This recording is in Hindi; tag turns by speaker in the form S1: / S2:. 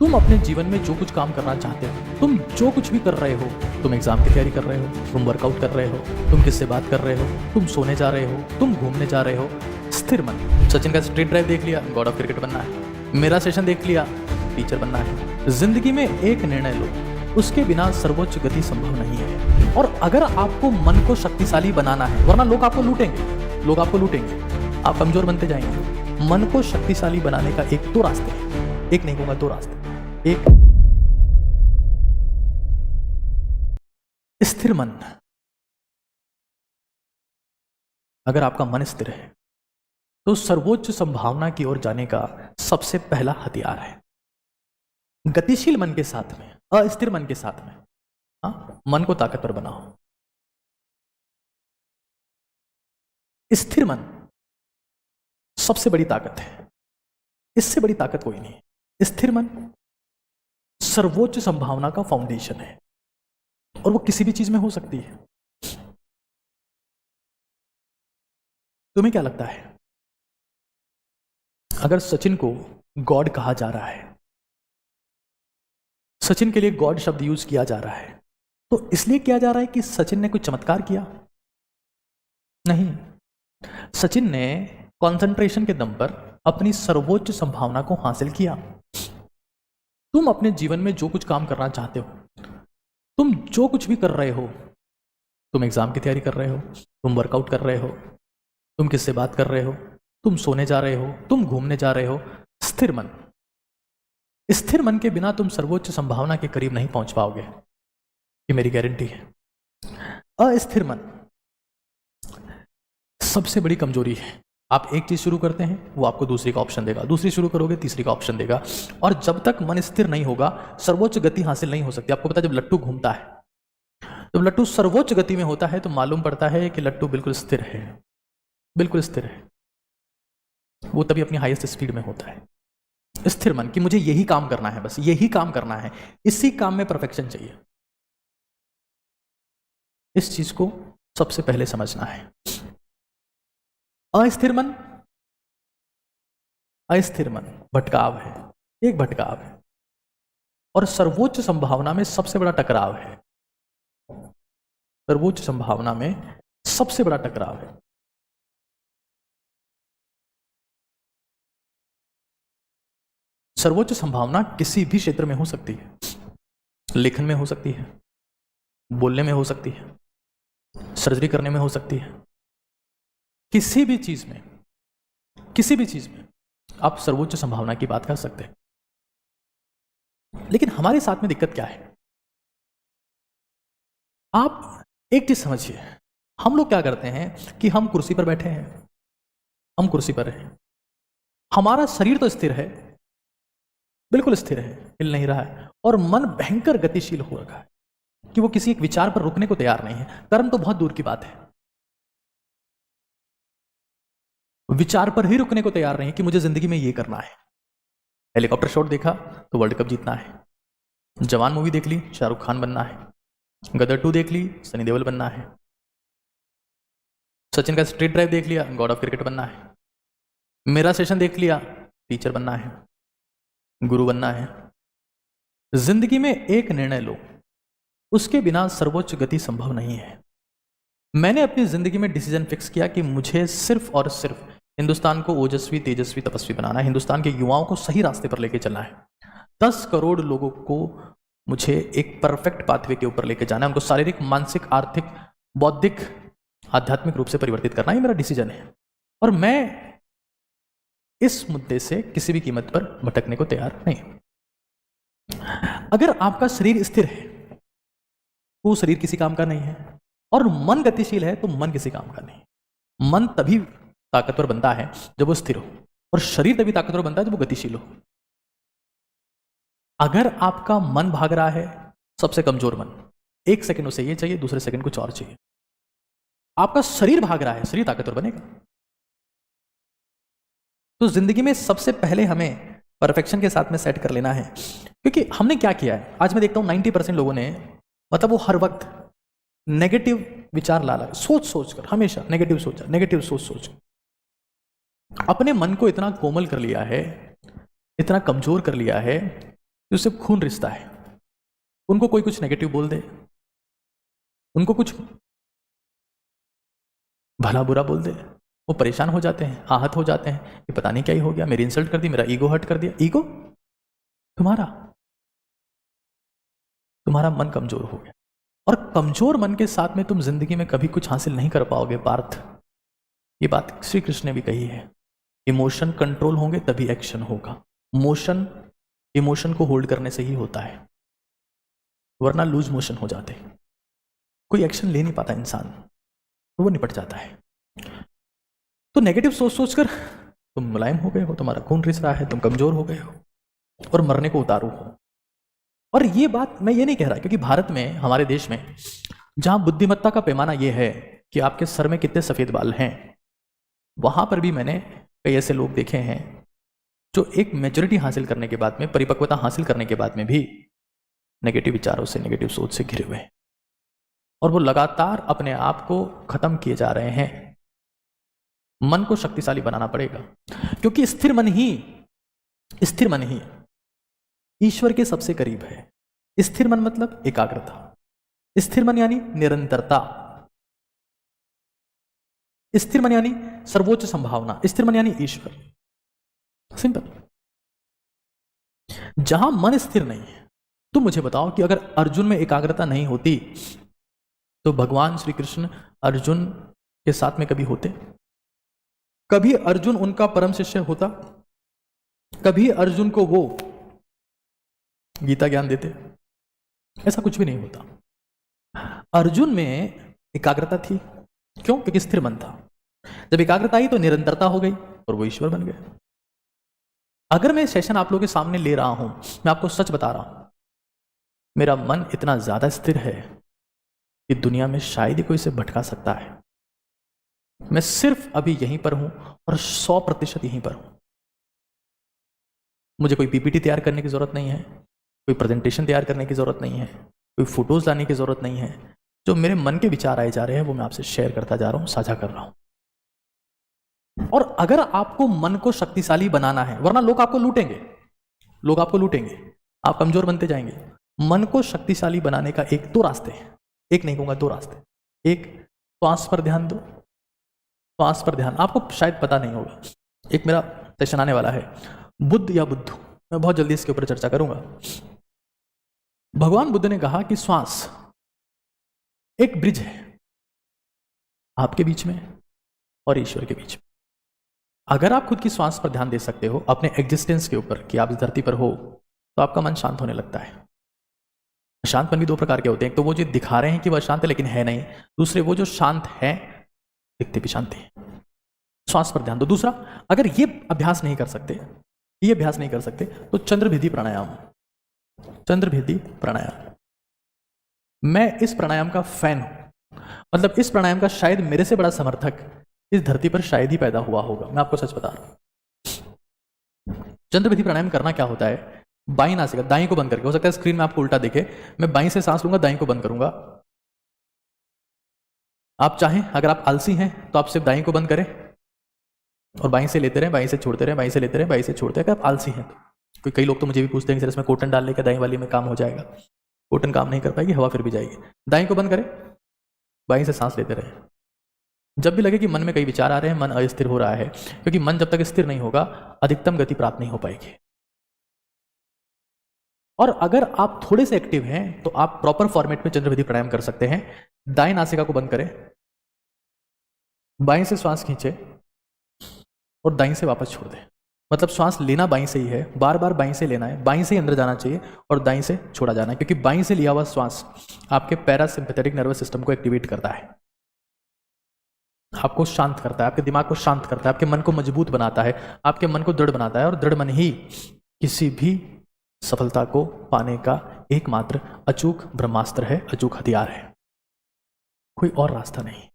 S1: तुम अपने जीवन में जो कुछ काम करना चाहते हो, तुम जो कुछ भी कर रहे हो, तुम एग्जाम की तैयारी कर रहे हो, तुम वर्कआउट कर रहे हो, तुम किससे बात कर रहे हो, तुम सोने जा रहे हो, तुम घूमने जा रहे हो, स्थिर मन। सचिन का स्ट्रीट ड्राइव देख लिया, गॉड ऑफ क्रिकेट बनना है। मेरा सेशन देख लिया, टीचर बनना है। जिंदगी में एक निर्णय लो, उसके बिना सर्वोच्च गति संभव नहीं है। और अगर आपको मन को शक्तिशाली बनाना है, वरना लोग आपको लूटेंगे, लोग आपको लूटेंगे, आप कमजोर बनते जाएंगे। मन को शक्तिशाली बनाने का एक दो रास्ते हैं, एक नहीं कहूंगा, दो रास्ते। एक, स्थिर मन। अगर आपका मन स्थिर है तो सर्वोच्च संभावना की ओर जाने का सबसे पहला हथियार है। गतिशील मन के साथ में, अस्थिर मन के साथ में, मन को ताकतवर बनाओ। स्थिर मन सबसे बड़ी ताकत है, इससे बड़ी ताकत कोई नहीं है। स्थिर मन सर्वोच्च संभावना का फाउंडेशन है और वो किसी भी चीज में हो सकती है। तुम्हें क्या लगता है, अगर सचिन को गॉड कहा जा रहा है, सचिन के लिए गॉड शब्द यूज किया जा रहा है, तो इसलिए किया जा रहा है कि सचिन ने कुछ चमत्कार किया? नहीं, सचिन ने कंसंट्रेशन के दम पर अपनी सर्वोच्च संभावना को हासिल किया। तुम अपने जीवन में जो कुछ काम करना चाहते हो, तुम जो कुछ भी कर रहे हो, तुम एग्जाम की तैयारी कर रहे हो, तुम वर्कआउट कर रहे हो, तुम किससे बात कर रहे हो, तुम सोने जा रहे हो, तुम घूमने जा रहे हो, स्थिर मन। स्थिर मन के बिना तुम सर्वोच्च संभावना के करीब नहीं पहुंच पाओगे, ये मेरी गारंटी है। अस्थिर मन सबसे बड़ी कमजोरी है। आप एक चीज शुरू करते हैं, वो आपको दूसरी का ऑप्शन देगा, दूसरी शुरू करोगे तीसरी का ऑप्शन देगा, और जब तक मन स्थिर नहीं होगा सर्वोच्च गति हासिल नहीं हो सकती। आपको पता है, जब लट्टू घूमता है, जब लट्टू सर्वोच्च गति में होता है तो मालूम पड़ता है कि लट्टू बिल्कुल स्थिर है, बिल्कुल स्थिर है। वो तभी अपनी हाईएस्ट स्पीड में होता है। स्थिर मन कि मुझे यही काम करना है, बस यही काम करना है, इसी काम में परफेक्शन चाहिए। इस चीज को सबसे पहले समझना है। अस्थिर मन, अस्थिर मन भटकाव है, एक भटकाव है, और सर्वोच्च संभावना में सबसे बड़ा टकराव है। सर्वोच्च संभावना में सबसे बड़ा टकराव है। सर्वोच्च संभावना किसी भी क्षेत्र में हो सकती है, लेखन में हो सकती है, बोलने में हो सकती है, सर्जरी करने में हो सकती है, किसी भी चीज में, किसी भी चीज में आप सर्वोच्च संभावना की बात कर सकते हैं। लेकिन हमारे साथ में दिक्कत क्या है, आप एक चीज समझिए, हम लोग क्या करते हैं कि हम कुर्सी पर बैठे हैं, हम कुर्सी पर हैं, हमारा शरीर तो स्थिर है, बिल्कुल स्थिर है, हिल नहीं रहा है, और मन भयंकर गतिशील हो रखा है कि वो किसी एक विचार पर रुकने को तैयार नहीं है। कर्म तो बहुत दूर की बात है, विचार पर ही रुकने को तैयार नहीं कि मुझे जिंदगी में ये करना है। हेलीकॉप्टर शॉट देखा तो वर्ल्ड कप जीतना है, जवान मूवी देख ली शाहरुख खान बनना है, गदर 2 देख ली सनी देओल बनना है, सचिन का स्ट्रीट ड्राइव देख लिया गॉड ऑफ क्रिकेट बनना है, मेरा सेशन देख लिया टीचर बनना है, गुरु बनना है। जिंदगी में एक निर्णय लो, उसके बिना सर्वोच्च गति संभव नहीं है। मैंने अपनी जिंदगी में डिसीजन फिक्स किया कि मुझे सिर्फ और सिर्फ हिंदुस्तान को ओजस्वी तेजस्वी तपस्वी बनाना है, हिंदुस्तान के युवाओं को सही रास्ते पर लेके चलना है, 10 करोड़ लोगों को मुझे एक परफेक्ट पाथवे के ऊपर लेके जाना है, उनको शारीरिक, मानसिक, आर्थिक, बौद्धिक, आध्यात्मिक रूप से परिवर्तित करना ही मेरा डिसीजन है। और मैं इस मुद्दे से किसी भी कीमत पर भटकने को तैयार नहीं। अगर आपका शरीर स्थिर है तो शरीर किसी काम का नहीं है, और मन गतिशील है तो मन किसी काम का नहीं। मन तभी ताकतवर बनता है जब वो स्थिर हो, और शरीर तभी ताकतवर बनता है जब वो गतिशील हो। अगर आपका मन भाग रहा है, सबसे कमजोर मन, एक सेकंड उसे ये चाहिए, दूसरे सेकंड कुछ और चाहिए। आपका शरीर भाग रहा है, शरीर ताकतवर बनेगा। तो जिंदगी में सबसे पहले हमें परफेक्शन के साथ में सेट कर लेना है, क्योंकि हमने क्या किया है, आज मैं देखता हूं 90% लोगों ने, मतलब वो हर वक्त नेगेटिव विचार ला सोच कर, हमेशा नेगेटिव सोचा, नेगेटिव सोच अपने मन को इतना कोमल कर लिया है, इतना कमजोर कर लिया है उससे खून रिश्ता है। उनको कोई कुछ नेगेटिव बोल दे, उनको कुछ भला बुरा बोल दे, वो परेशान हो जाते हैं, आहत हो जाते हैं कि पता नहीं क्या ही हो गया, मेरी इंसल्ट कर दी, मेरा ईगो हर्ट कर दिया। ईगो तुम्हारा मन कमजोर हो गया, और कमजोर मन के साथ में तुम जिंदगी में कभी कुछ हासिल नहीं कर पाओगे पार्थ। ये बात श्री कृष्ण ने भी कही है। इमोशन कंट्रोल होंगे तभी एक्शन होगा। इमोशन को होल्ड करने से ही होता है, वरना लूज मोशन हो जाते, कोई एक्शन ले नहीं पाता इंसान, तो वो निपट जाता है। तो नेगेटिव सोच सोचकर तुम मुलायम हो गए हो, तुम्हारा खून रिस रहा है, तुम कमजोर हो गए हो और मरने को उतारू हो। और ये बात मैं ये नहीं कह रहा, क्योंकि भारत में, हमारे देश में, जहां बुद्धिमत्ता का पैमाना ये है कि आपके सर में कितने सफेद बाल हैं, वहां पर भी मैंने कई ऐसे लोग देखे हैं जो एक मेच्योरिटी हासिल करने के बाद में, परिपक्वता हासिल करने के बाद में भी नेगेटिव विचारों से, नेगेटिव सोच से घिरे हुए हैं, और वो लगातार अपने आप को खत्म किए जा रहे हैं। मन को शक्तिशाली बनाना पड़ेगा, क्योंकि स्थिर मन ही ईश्वर के सबसे करीब है। स्थिर मन मतलब एकाग्रता, स्थिर मन यानी निरंतरता, स्थिर मन यानी सर्वोच्च संभावना, स्थिर मन यानी ईश्वर। सिंपल। जहां मन स्थिर नहीं है, तो मुझे बताओ कि अगर अर्जुन में एकाग्रता नहीं होती तो भगवान श्री कृष्ण अर्जुन के साथ में कभी होते? कभी अर्जुन उनका परम शिष्य होता? कभी अर्जुन को वो गीता ज्ञान देते? ऐसा कुछ भी नहीं होता। अर्जुन में एकाग्रता थी, क्यों? क्योंकि स्थिर मन था। जब एकाग्रता आई तो निरंतरता हो गई और वो ईश्वर बन गए। अगर मैं सेशन आप लोगों के सामने ले रहा हूं, मैं आपको सच बता रहा हूं, मेरा मन इतना ज्यादा स्थिर है कि दुनिया में शायद ही कोई इसे भटका सकता है। मैं सिर्फ अभी यहीं पर हूं और 100% यहीं पर हूं। मुझे कोई पीपीटी तैयार करने की जरूरत नहीं है, कोई प्रेजेंटेशन तैयार करने की जरूरत नहीं है, कोई फोटोज लाने की जरूरत नहीं है। जो मेरे मन के विचार आए जा रहे हैं वो मैं आपसे शेयर करता जा रहा हूं, साझा कर रहा हूं। और अगर आपको मन को शक्तिशाली बनाना है, वरना लोग आपको लूटेंगे, आप कमजोर बनते जाएंगे। मन को शक्तिशाली बनाने का एक दो रास्ते हैं, एक नहीं कहूंगा, 2 रास्ते। एक, श्वास पर ध्यान दो। श्वास पर ध्यान आपको शायद पता नहीं होगा, एक मेरा सेशन आने वाला है, बुद्ध या बुद्धू, मैं बहुत जल्दी इसके ऊपर चर्चा करूंगा। भगवान बुद्ध ने कहा कि श्वास एक ब्रिज है आपके बीच में और ईश्वर के बीच में। अगर आप खुद की श्वास पर ध्यान दे सकते हो, अपने एग्जिस्टेंस के ऊपर, कि आप इस धरती पर हो, तो आपका मन शांत होने लगता है। शांत मन भी 2 प्रकार के होते हैं, एक तो वो जो दिखा रहे हैं कि वह शांत है लेकिन है नहीं, दूसरे वो जो शांत है दिखते भी शांति है। श्वास पर ध्यान दो। दूसरा, अगर ये अभ्यास नहीं कर सकते तो चंद्रभेदी प्राणायाम, मैं इस प्राणायाम का फैन हूं। मतलब इस प्राणायाम का शायद मेरे से बड़ा समर्थक इस धरती पर शायद ही पैदा हुआ होगा, मैं आपको सच बता रहा हूं। चंद्रभेदी प्राणायाम करना क्या होता है? बाईं नासिका, दाईं को बंद करके, हो सकता है स्क्रीन में आपको उल्टा दिखे, मैं बाईं से सांस लूंगा, दाईं को बंद करूंगा। आप चाहें, अगर आप आलसी हैं तो आप सिर्फ दाईं को बंद करें और बाईं से लेते रहें, बाईं से छोड़ते रहें, बाईं से लेते रहें, बाईं से छोड़ते रहें। अगर आप आलसी हैं तो कई लोग तो मुझे भी पूछते हैं कि सर इसमें कॉटन डाल लेकर दाईं वाली में काम हो जाएगा। कॉटन काम नहीं कर पाएगी, हवा फिर भी जाएगी। दाईं को बंद करें, बाईं से सांस लेते रहें। जब भी लगे कि मन में कई विचार आ रहे हैं, मन अस्थिर हो रहा है, क्योंकि मन जब तक स्थिर नहीं होगा अधिकतम गति प्राप्त नहीं हो पाएगी। और अगर आप थोड़े से एक्टिव हैं तो आप प्रॉपर फॉर्मेट में चंद्रभेदी प्राणायाम कर सकते हैं। दाएं नासिका को बंद करें, बाएं से श्वास खींचे और दाईं से वापस छोड़ दें। मतलब श्वास लेना बाईं से ही है, बार बार बाईं से लेना है, बाईं से ही अंदर जाना चाहिए और दाईं से छोड़ा जाना है, क्योंकि बाईं से लिया हुआ श्वास आपके पैरासिम्पैथेटिक नर्वस सिस्टम को एक्टिवेट करता है, आपको शांत करता है, आपके दिमाग को शांत करता है, आपके मन को मजबूत बनाता है, आपके मन को दृढ़ बनाता है। और दृढ़ मन ही किसी भी सफलता को पाने का एकमात्र अचूक ब्रह्मास्त्र है, अचूक हथियार है, कोई और रास्ता नहीं।